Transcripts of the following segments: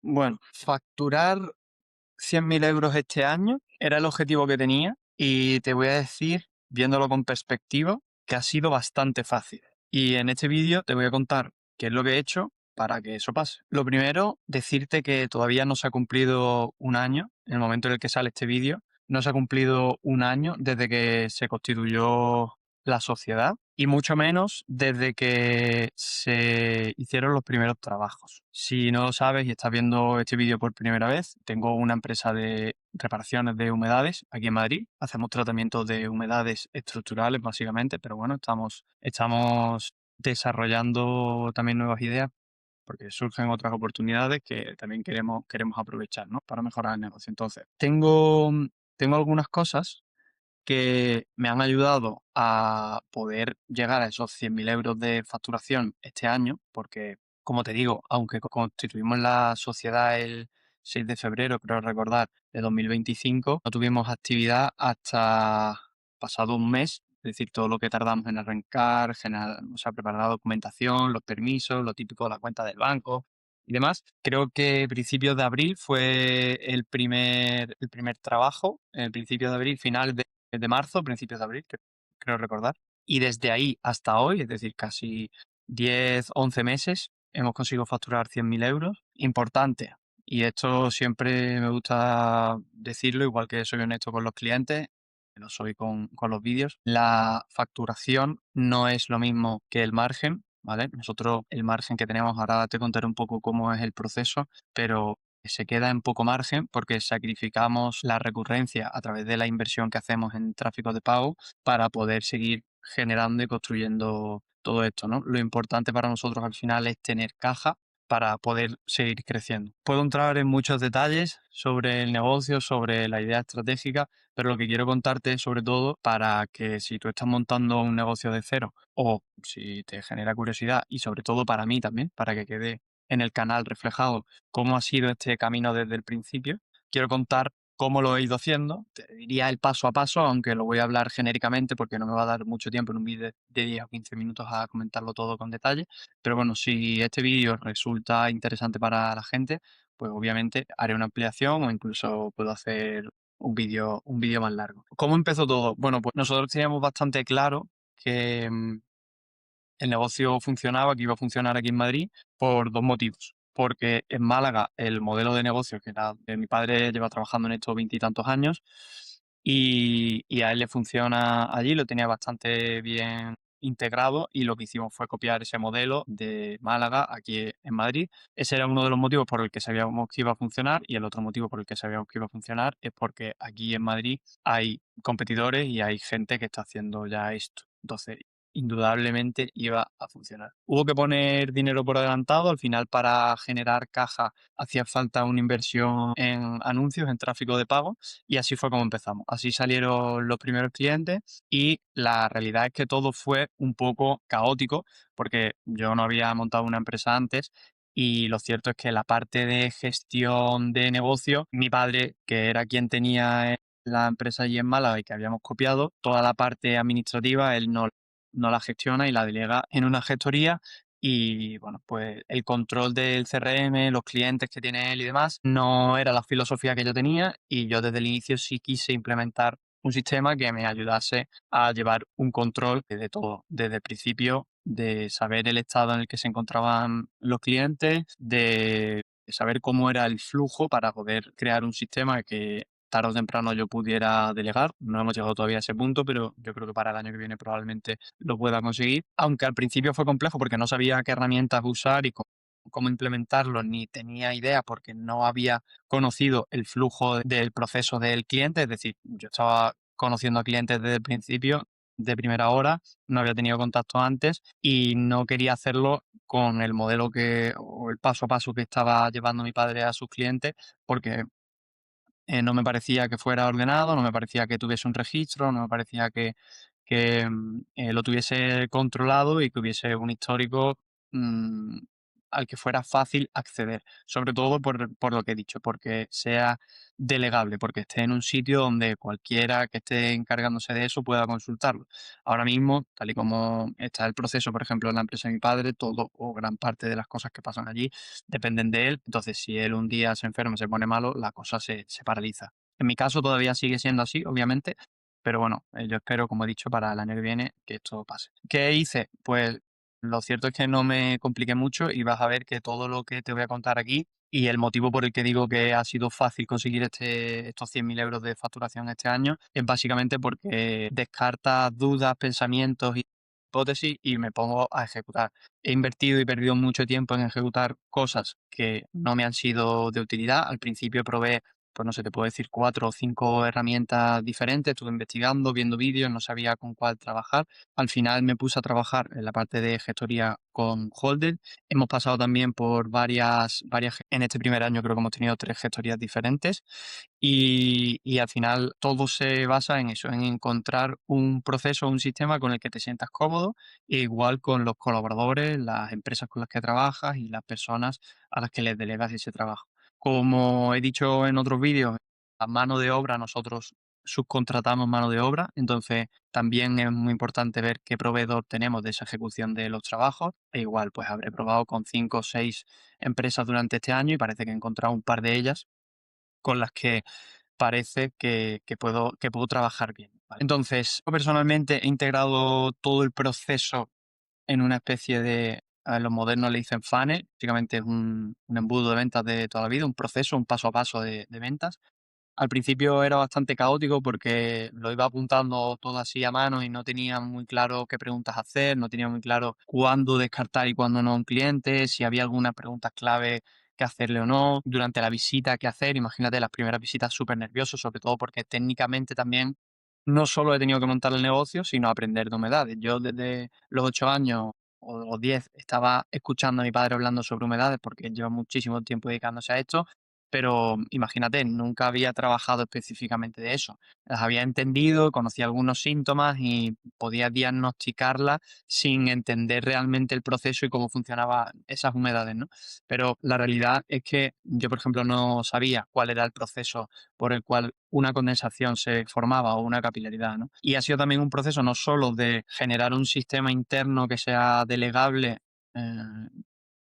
Bueno, facturar 100.000 euros este año era el objetivo que tenía y te voy a decir, viéndolo con perspectiva, que ha sido bastante fácil. Y en este vídeo te voy a contar qué es lo que he hecho para que eso pase. Lo primero, decirte que todavía no se ha cumplido un año, en el momento en el que sale este vídeo, no se ha cumplido un año desde que se constituyó la sociedad y mucho menos desde que se hicieron los primeros trabajos. Si no lo sabes y estás viendo este vídeo por primera vez, tengo una empresa de reparaciones de humedades aquí en Madrid. Hacemos tratamientos de humedades estructurales básicamente, pero bueno, estamos desarrollando también nuevas ideas porque surgen otras oportunidades que también queremos aprovechar, ¿no? Para mejorar el negocio. Entonces, tengo algunas cosas que me han ayudado a poder llegar a esos 100.000 euros de facturación este año, porque, como te digo, aunque constituimos la sociedad el 6 de febrero, creo recordar, de 2025, no tuvimos actividad hasta pasado un mes, es decir, todo lo que tardamos en arrancar, o sea, preparar la documentación, los permisos, lo típico de la cuenta del banco y demás. Creo que principios de abril fue el primer trabajo, el principio de abril, final de marzo, principios de abril, creo recordar. Y desde ahí hasta hoy, es decir, casi 10 11 meses, hemos conseguido facturar 100.000 euros. Importante, y esto siempre me gusta decirlo, igual que soy honesto con los clientes, que lo soy con los vídeos, la facturación no es lo mismo que el margen, ¿vale? Nosotros el margen que tenemos, ahora te contaré un poco cómo es el proceso, pero se queda en poco margen porque sacrificamos la recurrencia a través de la inversión que hacemos en tráfico de pago para poder seguir generando y construyendo todo esto, ¿no? Lo importante para nosotros al final es tener caja para poder seguir creciendo. Puedo entrar en muchos detalles sobre el negocio, sobre la idea estratégica, pero lo que quiero contarte es sobre todo para que si tú estás montando un negocio de cero o si te genera curiosidad y sobre todo para mí también, para que quede en el canal reflejado cómo ha sido este camino desde el principio. Quiero contar cómo lo he ido haciendo. Te diría el paso a paso, aunque lo voy a hablar genéricamente porque no me va a dar mucho tiempo en un vídeo de 10 o 15 minutos a comentarlo todo con detalle. Pero bueno, si este vídeo resulta interesante para la gente, pues obviamente haré una ampliación o incluso puedo hacer un vídeo más largo. ¿Cómo empezó todo? Bueno, pues nosotros teníamos bastante claro que el negocio funcionaba, que iba a funcionar aquí en Madrid, por dos motivos. Porque en Málaga el modelo de negocio que era de mi padre lleva trabajando en estos veintitantos años y a él le funciona allí, lo tenía bastante bien integrado y lo que hicimos fue copiar ese modelo de Málaga aquí en Madrid. Ese era uno de los motivos por el que sabíamos que iba a funcionar y el otro motivo por el que sabíamos que iba a funcionar es porque aquí en Madrid hay competidores y hay gente que está haciendo ya esto. Entonces, indudablemente iba a funcionar. Hubo que poner dinero por adelantado, al final para generar caja hacía falta una inversión en anuncios, en tráfico de pago, y así fue como empezamos. Así salieron los primeros clientes y la realidad es que todo fue un poco caótico porque yo no había montado una empresa antes y lo cierto es que la parte de gestión de negocio, mi padre, que era quien tenía la empresa allí en Málaga y que habíamos copiado, toda la parte administrativa él no la gestiona y la delega en una gestoría y bueno, pues el control del CRM, los clientes que tiene él y demás, no era la filosofía que yo tenía y yo desde el inicio sí quise implementar un sistema que me ayudase a llevar un control de todo, desde el principio, de saber el estado en el que se encontraban los clientes, de saber cómo era el flujo para poder crear un sistema que tarde o temprano yo pudiera delegar. No hemos llegado todavía a ese punto, pero yo creo que para el año que viene probablemente lo pueda conseguir. Aunque al principio fue complejo porque no sabía qué herramientas usar y cómo implementarlo, ni tenía idea porque no había conocido el flujo del proceso del cliente. Es decir, yo estaba conociendo a clientes desde el principio, de primera hora, no había tenido contacto antes y no quería hacerlo con el modelo o el paso a paso que estaba llevando mi padre a sus clientes, porque no me parecía que fuera ordenado, no me parecía que tuviese un registro, no me parecía que lo tuviese controlado y que hubiese un histórico mm, al que fuera fácil acceder, sobre todo por lo que he dicho, porque sea delegable, porque esté en un sitio donde cualquiera que esté encargándose de eso pueda consultarlo. Ahora mismo, tal y como está el proceso, por ejemplo, en la empresa de mi padre, todo o gran parte de las cosas que pasan allí dependen de él. Entonces, si él un día se enferma, se pone malo, la cosa se paraliza. En mi caso todavía sigue siendo así, obviamente, pero bueno, yo espero, como he dicho, para el año que viene que esto pase. ¿Qué hice? Pues lo cierto es que no me compliqué mucho y vas a ver que todo lo que te voy a contar aquí y el motivo por el que digo que ha sido fácil conseguir estos 100.000 euros de facturación este año es básicamente porque descarta dudas, pensamientos y hipótesis y me pongo a ejecutar. He invertido y perdido mucho tiempo en ejecutar cosas que no me han sido de utilidad. Al principio probé, pues no sé, te puedo decir 4 o 5 herramientas diferentes, estuve investigando, viendo vídeos, no sabía con cuál trabajar. Al final me puse a trabajar en la parte de gestoría con Holder. Hemos pasado también por en este primer año creo que hemos tenido 3 gestorías diferentes y al final todo se basa en eso, en encontrar un proceso, un sistema con el que te sientas cómodo, e igual con los colaboradores, las empresas con las que trabajas y las personas a las que les delegas ese trabajo. Como he dicho en otros vídeos, la mano de obra, nosotros subcontratamos mano de obra, entonces también es muy importante ver qué proveedor tenemos de esa ejecución de los trabajos. E igual, pues habré probado con 5 o 6 empresas durante este año y parece que he encontrado un par de ellas con las que parece que puedo trabajar bien, ¿vale? Entonces, yo personalmente he integrado todo el proceso en una especie de, a los modernos le dicen funnel, básicamente es un embudo de ventas de toda la vida, un proceso, un paso a paso de ventas. Al principio era bastante caótico porque lo iba apuntando todo así a mano y no tenía muy claro qué preguntas hacer, no tenía muy claro cuándo descartar y cuándo no a un cliente, si había alguna pregunta clave que hacerle o no, durante la visita qué hacer. Imagínate las primeras visitas súper nervioso, sobre todo porque técnicamente también no solo he tenido que montar el negocio, sino aprender novedades. Yo desde los 8 años o 10 estaba escuchando a mi padre hablando sobre humedades porque lleva muchísimo tiempo dedicándose a esto, pero imagínate, nunca había trabajado específicamente de eso. Las había entendido, conocía algunos síntomas y podía diagnosticarlas sin entender realmente el proceso y cómo funcionaban esas humedades, ¿no? Pero la realidad es que yo, por ejemplo, no sabía cuál era el proceso por el cual una condensación se formaba o una capilaridad, ¿no? Y ha sido también un proceso no solo de generar un sistema interno que sea delegable, eh,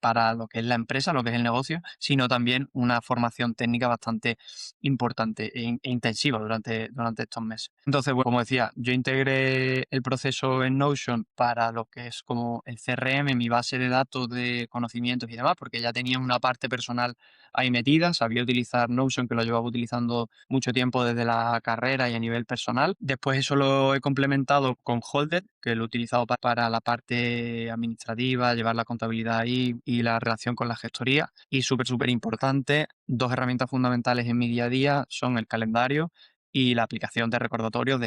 para lo que es la empresa, lo que es el negocio, sino también una formación técnica bastante importante e intensiva durante estos meses. Entonces, bueno, como decía, yo integré el proceso en Notion para lo que es como el CRM, mi base de datos de conocimientos y demás, porque ya tenía una parte personal ahí metida, sabía utilizar Notion, que lo llevaba utilizando mucho tiempo desde la carrera y a nivel personal. Después eso lo he complementado con Holder, que lo he utilizado para la parte administrativa, llevar la contabilidad ahí y la relación con la gestoría. Y súper importante, 2 herramientas fundamentales en mi día a día son el calendario y la aplicación de recordatorios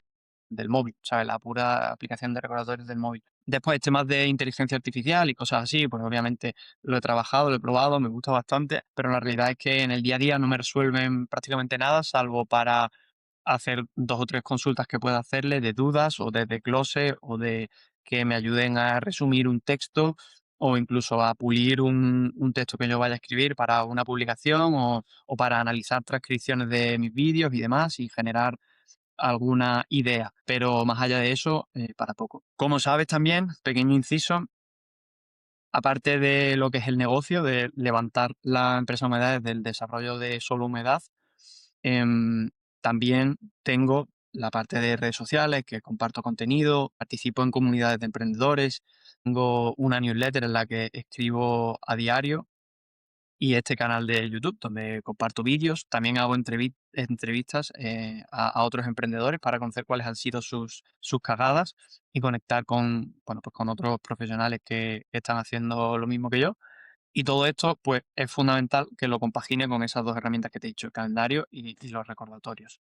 del móvil, ¿sabes? La pura aplicación de recordatorios del móvil. Después, temas de inteligencia artificial y cosas así, pues obviamente lo he trabajado, lo he probado, me gusta bastante, pero la realidad es que en el día a día no me resuelven prácticamente nada, salvo para hacer 2 o 3 consultas que pueda hacerle de dudas o de desglose o de que me ayuden a resumir un texto o incluso a pulir un texto que yo vaya a escribir para una publicación o para analizar transcripciones de mis vídeos y demás y generar alguna idea, pero más allá de eso, para poco. Como sabes también, pequeño inciso, aparte de lo que es el negocio, de levantar la empresa Humedades del desarrollo de solo humedad, em, también tengo la parte de redes sociales, que comparto contenido, participo en comunidades de emprendedores, tengo una newsletter en la que escribo a diario y este canal de YouTube donde comparto vídeos. También hago entrevistas a otros emprendedores para conocer cuáles han sido sus cagadas y conectar con, bueno, pues con otros profesionales que están haciendo lo mismo que yo. Y todo esto, pues, es fundamental que lo compagine con esas 2 herramientas que te he dicho, el calendario y los recordatorios.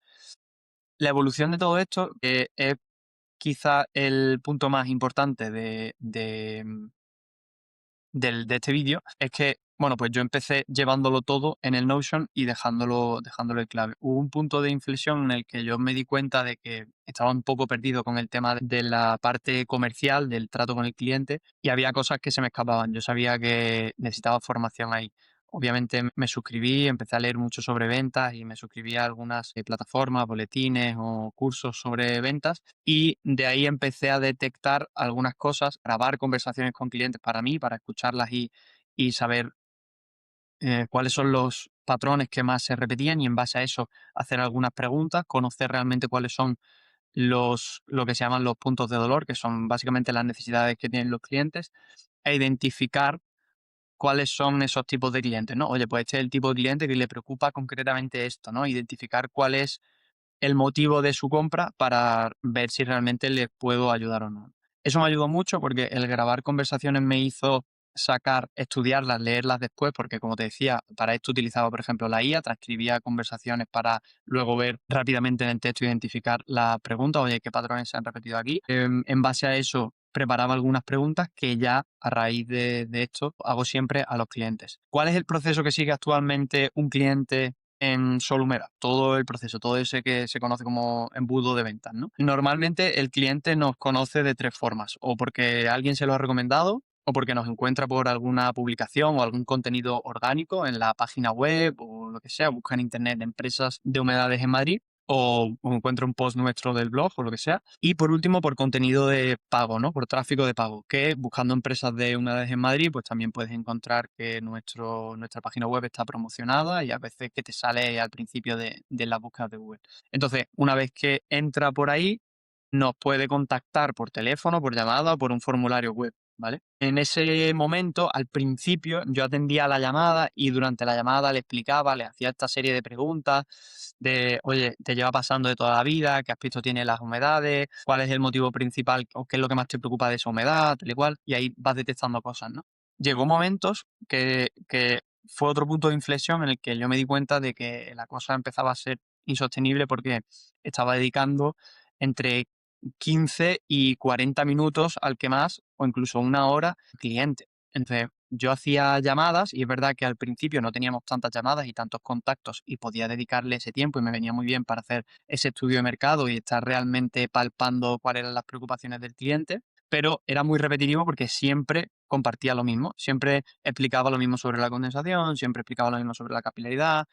La evolución de todo esto, que es quizá el punto más importante de este vídeo, es que Bueno, pues yo empecé llevándolo todo en el Notion y dejándolo en clave. Hubo un punto de inflexión en el que yo me di cuenta de que estaba un poco perdido con el tema de la parte comercial, del trato con el cliente, y había cosas que se me escapaban. Yo sabía que necesitaba formación ahí. Obviamente me suscribí, empecé a leer mucho sobre ventas y me suscribí a algunas plataformas, boletines o cursos sobre ventas, y de ahí empecé a detectar algunas cosas, grabar conversaciones con clientes para mí, para escucharlas y saber cuáles son los patrones que más se repetían, y en base a eso hacer algunas preguntas, conocer realmente cuáles son lo que se llaman los puntos de dolor, que son básicamente las necesidades que tienen los clientes, e identificar cuáles son esos tipos de clientes, ¿no? Oye, pues este es el tipo de cliente que le preocupa concretamente esto, ¿no? Identificar cuál es el motivo de su compra para ver si realmente les puedo ayudar o no. Eso me ayudó mucho porque el grabar conversaciones me hizo estudiarlas, leerlas después, porque como te decía, para esto utilizaba, por ejemplo, la IA, transcribía conversaciones para luego ver rápidamente en el texto, identificar las preguntas, oye, qué patrones se han repetido aquí. En base a eso, preparaba algunas preguntas que ya a raíz de esto hago siempre a los clientes. ¿Cuál es el proceso que sigue actualmente un cliente en Solumera? Todo el proceso, todo ese que se conoce como embudo de ventas, ¿no? Normalmente el cliente nos conoce de tres formas: o porque alguien se lo ha recomendado, o porque nos encuentra por alguna publicación o algún contenido orgánico en la página web o lo que sea, busca en internet empresas de humedades en Madrid, o encuentra un post nuestro del blog o lo que sea. Y por último, por contenido de pago, ¿no? Por tráfico de pago, que buscando empresas de humedades en Madrid, pues también puedes encontrar que nuestra página web está promocionada y a veces que te sale al principio de las búsquedas de Google. Entonces, una vez que entra por ahí, nos puede contactar por teléfono, por llamada o por un formulario web, ¿vale? En ese momento, al principio, yo atendía la llamada y durante la llamada le explicaba, le hacía esta serie de preguntas de, oye, te lleva pasando de toda la vida, qué aspecto tiene las humedades, cuál es el motivo principal o qué es lo que más te preocupa de esa humedad, tal y cual, y ahí vas detectando cosas, ¿no? Llegó momentos que fue otro punto de inflexión en el que yo me di cuenta de que la cosa empezaba a ser insostenible porque estaba dedicando entre 15 y 40 minutos al que más, o incluso una hora, al cliente. Entonces, yo hacía llamadas y es verdad que al principio no teníamos tantas llamadas y tantos contactos y podía dedicarle ese tiempo y me venía muy bien para hacer ese estudio de mercado y estar realmente palpando cuáles eran las preocupaciones del cliente, pero era muy repetitivo porque siempre compartía lo mismo, siempre explicaba lo mismo sobre la condensación, siempre explicaba lo mismo sobre la capilaridad,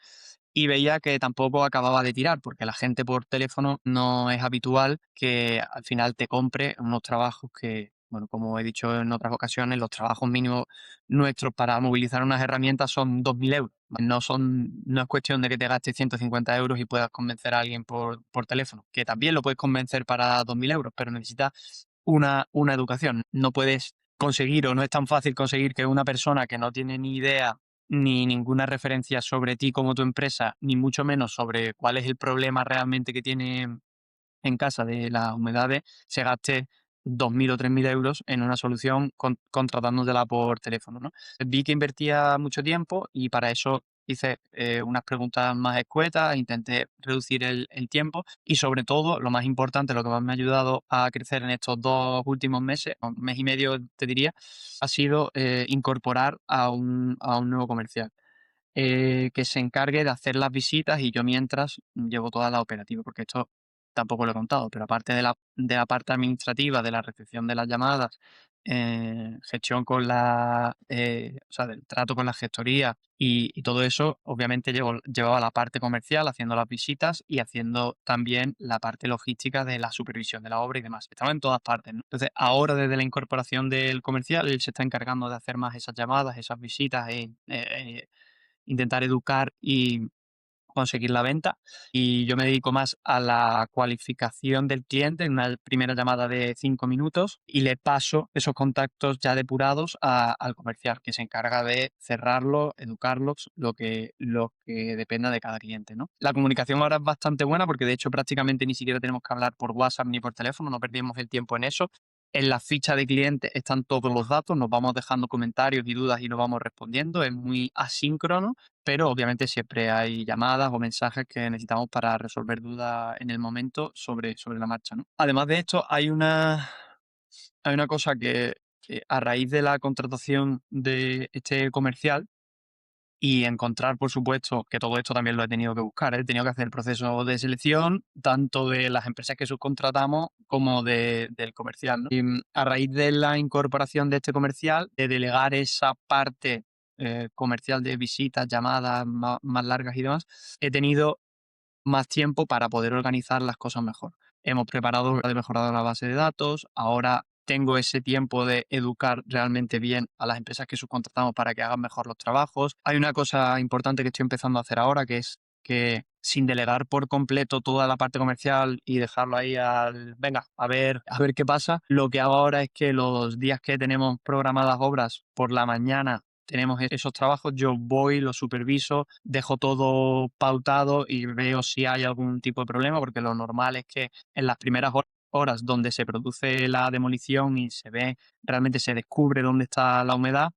y veía que tampoco acababa de tirar, porque la gente por teléfono no es habitual que al final te compre unos trabajos que, bueno, como he dicho en otras ocasiones, los trabajos mínimos nuestros para movilizar unas herramientas son 2.000 euros. No es cuestión de que te gastes 150 euros y puedas convencer a alguien por teléfono, que también lo puedes convencer para 2.000 euros, pero necesitas una educación. No puedes conseguir, o no es tan fácil conseguir, que una persona que no tiene ni idea ni ninguna referencia sobre ti como tu empresa, ni mucho menos sobre cuál es el problema realmente que tiene en casa de las humedades, se gaste 2.000 o 3.000 euros en una solución contratándotela por teléfono, ¿no? Vi que invertía mucho tiempo y para eso hice unas preguntas más escuetas, intenté reducir el tiempo y, sobre todo, lo más importante, lo que más me ha ayudado a crecer en estos 2 últimos meses, un mes y medio te diría, ha sido incorporar a un nuevo comercial que se encargue de hacer las visitas y yo mientras llevo toda la operativa, porque esto tampoco lo he contado, pero aparte de la parte administrativa, de la recepción de las llamadas, gestión con o sea, del trato con la gestoría y todo eso, obviamente llevaba la parte comercial, haciendo las visitas y haciendo también la parte logística de la supervisión de la obra y demás. Estaba en todas partes, ¿no? Entonces, ahora desde la incorporación del comercial, él se está encargando de hacer más esas llamadas, esas visitas, intentar educar y conseguir la venta. Y yo me dedico más a la cualificación del cliente en una primera llamada de 5 minutos y le paso esos contactos ya depurados al comercial, que se encarga de cerrarlo, educarlos, lo que dependa de cada cliente, ¿no? La comunicación ahora es bastante buena porque de hecho prácticamente ni siquiera tenemos que hablar por WhatsApp ni por teléfono, no perdemos el tiempo en eso. En la ficha de cliente están todos los datos, nos vamos dejando comentarios y dudas y lo vamos respondiendo. Es muy asíncrono, pero obviamente siempre hay llamadas o mensajes que necesitamos para resolver dudas en el momento sobre la marcha, ¿no? Además de esto, hay una cosa que a raíz de la contratación de este comercial, y encontrar, por supuesto, que todo esto también lo he tenido que buscar, ¿eh? He tenido que hacer el proceso de selección tanto de las empresas que subcontratamos como del comercial, ¿no? Y a raíz de la incorporación de este comercial, de delegar esa parte comercial de visitas, llamadas más largas y demás, he tenido más tiempo para poder organizar las cosas mejor. Hemos mejorado la base de datos, ahora tengo ese tiempo de educar realmente bien a las empresas que subcontratamos para que hagan mejor los trabajos. Hay una cosa importante que estoy empezando a hacer ahora, que es que sin delegar por completo toda la parte comercial y dejarlo ahí venga, a ver qué pasa, lo que hago ahora es que los días que tenemos programadas obras por la mañana tenemos esos trabajos, yo voy, los superviso, dejo todo pautado y veo si hay algún tipo de problema, porque lo normal es que en las primeras horas donde se produce la demolición y realmente se descubre dónde está la humedad,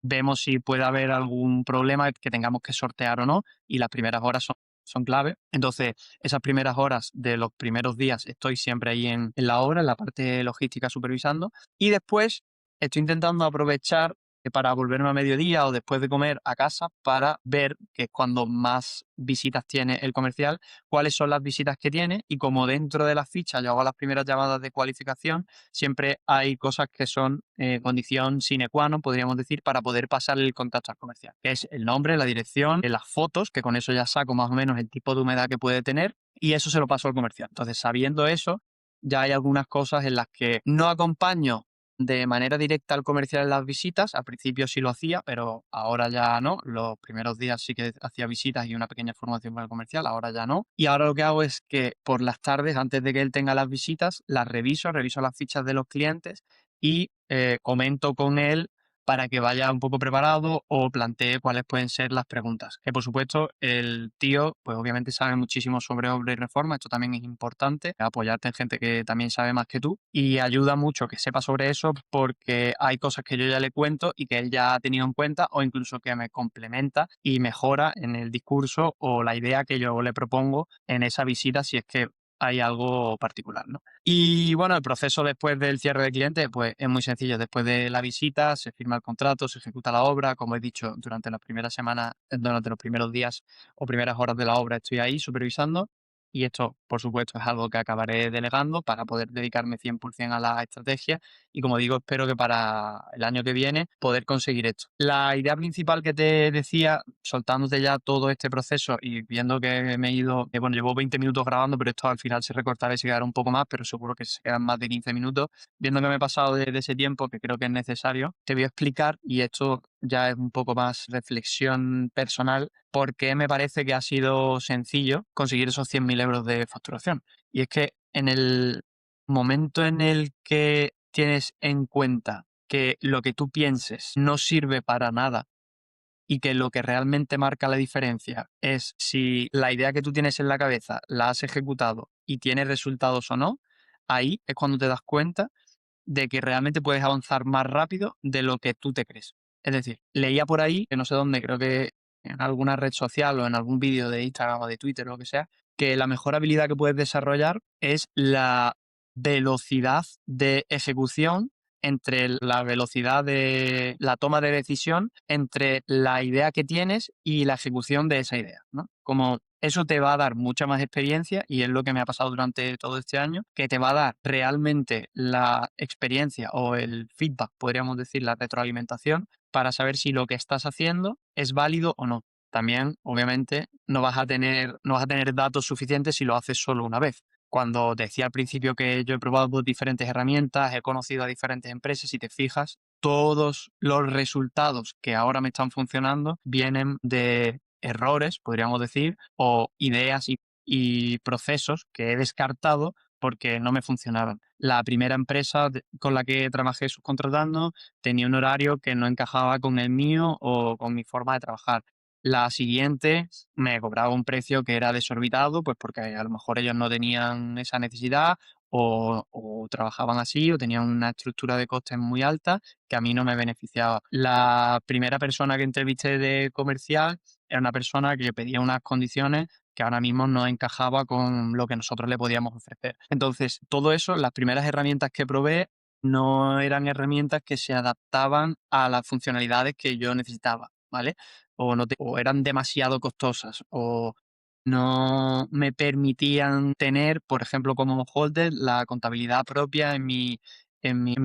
vemos si puede haber algún problema que tengamos que sortear o no, y las primeras horas son clave. Entonces, esas primeras horas de los primeros días estoy siempre ahí en la obra, en la parte logística supervisando, y después estoy intentando aprovechar para volverme a mediodía o después de comer a casa para ver, que es cuando más visitas tiene el comercial, cuáles son las visitas que tiene, y como dentro de las fichas yo hago las primeras llamadas de cualificación, siempre hay cosas que son condición sine qua non, podríamos decir, para poder pasar el contacto al comercial, que es el nombre, la dirección, las fotos, que con eso ya saco más o menos el tipo de humedad que puede tener, y eso se lo paso al comercial. Entonces, sabiendo eso, ya hay algunas cosas en las que no acompaño de manera directa al comercial en las visitas. Al principio sí lo hacía, pero ahora ya no. Los primeros días sí que hacía visitas y una pequeña formación para el comercial, ahora ya no. Y ahora lo que hago es que por las tardes, antes de que él tenga las visitas, las reviso las fichas de los clientes y comento con él para que vaya un poco preparado o plantee cuáles pueden ser las preguntas. Que por supuesto el tío, pues obviamente sabe muchísimo sobre obra y reforma, esto también es importante, apoyarte en gente que también sabe más que tú, y ayuda mucho que sepa sobre eso porque hay cosas que yo ya le cuento y que él ya ha tenido en cuenta, o incluso que me complementa y mejora en el discurso o la idea que yo le propongo en esa visita, si es que hay algo particular, ¿no? Y bueno, el proceso después del cierre de cliente, pues es muy sencillo. Después de la visita se firma el contrato, se ejecuta la obra. Como he dicho, durante las primeras semanas, durante los primeros días o primeras horas de la obra estoy ahí supervisando. Y esto, por supuesto, es algo que acabaré delegando para poder dedicarme 100% a la estrategia. Y como digo, espero que para el año que viene poder conseguir esto. La idea principal que te decía, soltándote ya todo este proceso y viendo que me he ido, bueno, llevo 20 minutos grabando, pero esto al final se recortará y se quedará un poco más, pero seguro que se quedan más de 15 minutos. Viendo que me he pasado de ese tiempo, que creo que es necesario, te voy a explicar, y esto ya es un poco más reflexión personal, por qué me parece que ha sido sencillo conseguir esos 100.000 euros de facturación. Y es que en el momento en el que tienes en cuenta que lo que tú pienses no sirve para nada y que lo que realmente marca la diferencia es si la idea que tú tienes en la cabeza la has ejecutado y tiene resultados o no, ahí es cuando te das cuenta de que realmente puedes avanzar más rápido de lo que tú te crees. Es decir, leía por ahí, que no sé dónde, creo que en alguna red social o en algún vídeo de Instagram o de Twitter o lo que sea, que la mejor habilidad que puedes desarrollar es la velocidad de ejecución entre la velocidad de la toma de decisión entre la idea que tienes y la ejecución de esa idea, ¿no? Como eso te va a dar mucha más experiencia, y es lo que me ha pasado durante todo este año, que te va a dar realmente la experiencia o el feedback, podríamos decir, la retroalimentación, para saber si lo que estás haciendo es válido o no. También, obviamente, no vas a tener datos suficientes si lo haces solo una vez. Cuando decía al principio que yo he probado diferentes herramientas, he conocido a diferentes empresas, si te fijas, todos los resultados que ahora me están funcionando vienen de errores, podríamos decir, o ideas y procesos que he descartado porque no me funcionaban. La primera empresa con la que trabajé subcontratando tenía un horario que no encajaba con el mío o con mi forma de trabajar. La siguiente me cobraba un precio que era desorbitado, pues porque a lo mejor ellos no tenían esa necesidad o trabajaban así o tenían una estructura de costes muy alta que a mí no me beneficiaba. La primera persona que entrevisté de comercial era una persona que pedía unas condiciones que ahora mismo no encajaba con lo que nosotros le podíamos ofrecer. Entonces, todo eso, las primeras herramientas que probé no eran herramientas que se adaptaban a las funcionalidades que yo necesitaba. ¿vale? O eran demasiado costosas, o no me permitían tener, por ejemplo, como holder, la contabilidad propia en mi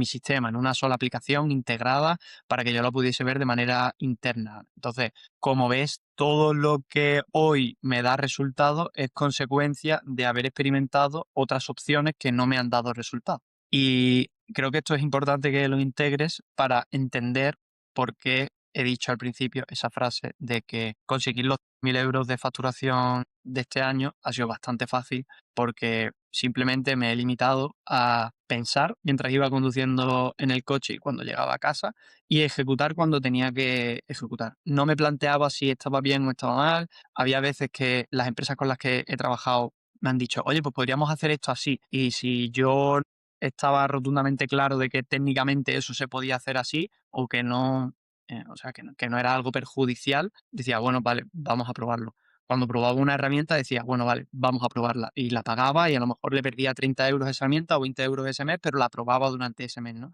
sistema, en una sola aplicación integrada para que yo lo pudiese ver de manera interna. Entonces, como ves, todo lo que hoy me da resultado es consecuencia de haber experimentado otras opciones que no me han dado resultado. Y creo que esto es importante que lo integres para entender por qué he dicho al principio esa frase de que conseguir los 1.000 euros de facturación de este año ha sido bastante fácil porque simplemente me he limitado a pensar mientras iba conduciendo en el coche y cuando llegaba a casa y ejecutar cuando tenía que ejecutar. No me planteaba si estaba bien o estaba mal. Había veces que las empresas con las que he trabajado me han dicho, oye, pues podríamos hacer esto así. Y si yo estaba rotundamente claro de que técnicamente eso se podía hacer así o que no, o sea, que no era algo perjudicial, decía, bueno, vale, vamos a probarlo. Cuando probaba una herramienta decía, bueno, vale, vamos a probarla. Y la pagaba y a lo mejor le perdía 30 euros esa herramienta o 20 euros ese mes, pero la probaba durante ese mes, ¿no?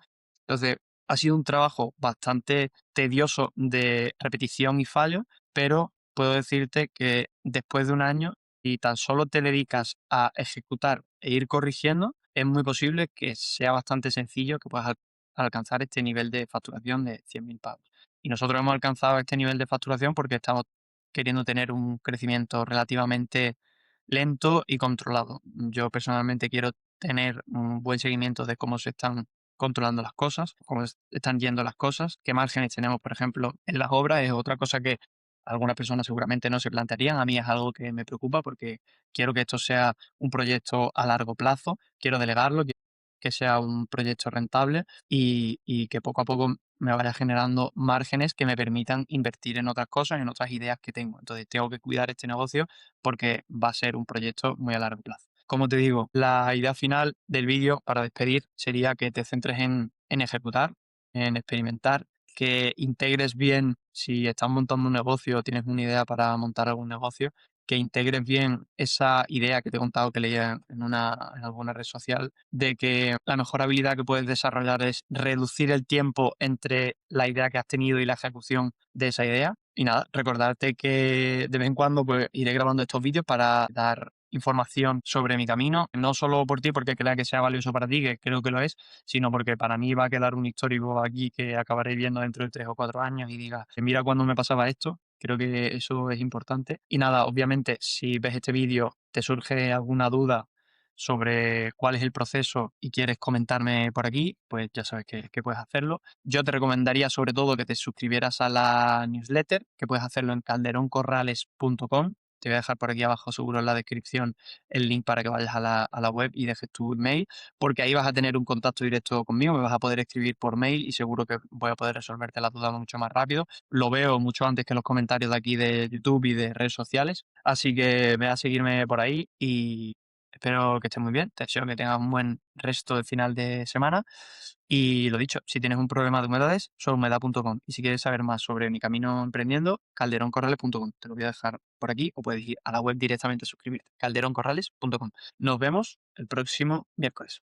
Entonces, ha sido un trabajo bastante tedioso de repetición y fallo, pero puedo decirte que después de un año, y tan solo te dedicas a ejecutar e ir corrigiendo, es muy posible que sea bastante sencillo que puedas alcanzar este nivel de facturación de 100.000 pavos. Y nosotros hemos alcanzado este nivel de facturación porque estamos queriendo tener un crecimiento relativamente lento y controlado. Yo personalmente quiero tener un buen seguimiento de cómo se están controlando las cosas, cómo están yendo las cosas, qué márgenes tenemos, por ejemplo, en las obras, es otra cosa que algunas personas seguramente no se plantearían. A mí es algo que me preocupa porque quiero que esto sea un proyecto a largo plazo, quiero delegarlo, quiero que sea un proyecto rentable y que poco a poco me vaya generando márgenes que me permitan invertir en otras cosas, en otras ideas que tengo. Entonces tengo que cuidar este negocio porque va a ser un proyecto muy a largo plazo. Como te digo, la idea final del vídeo para despedir sería que te centres en ejecutar, en experimentar, que integres bien si estás montando un negocio o tienes una idea para montar algún negocio, que integres bien esa idea que te he contado que leía en alguna red social, de que la mejor habilidad que puedes desarrollar es reducir el tiempo entre la idea que has tenido y la ejecución de esa idea. Y nada, recordarte que de vez en cuando pues, iré grabando estos vídeos para dar información sobre mi camino, no solo por ti porque crea que sea valioso para ti, que creo que lo es, sino porque para mí va a quedar un histórico aquí que acabaré viendo dentro de 3 o 4 años y diga, mira cuando me pasaba esto. Creo que eso es importante. Y nada, obviamente, si ves este vídeo, te surge alguna duda sobre cuál es el proceso y quieres comentarme por aquí, pues ya sabes que puedes hacerlo. Yo te recomendaría sobre todo que te suscribieras a la newsletter, que puedes hacerlo en calderoncorrales.com. Te voy a dejar por aquí abajo, seguro en la descripción, el link para que vayas a la web y dejes tu email, porque ahí vas a tener un contacto directo conmigo, me vas a poder escribir por mail y seguro que voy a poder resolverte las dudas mucho más rápido. Lo veo mucho antes que los comentarios de aquí de YouTube y de redes sociales, así que ve a seguirme por ahí y espero que estés muy bien. Te deseo que tengas un buen resto de final de semana. Y lo dicho, si tienes un problema de humedades, solhumedad.com. Y si quieres saber más sobre mi camino emprendiendo, calderoncorrales.com. Te lo voy a dejar por aquí o puedes ir a la web directamente a suscribirte. calderoncorrales.com. Nos vemos el próximo miércoles.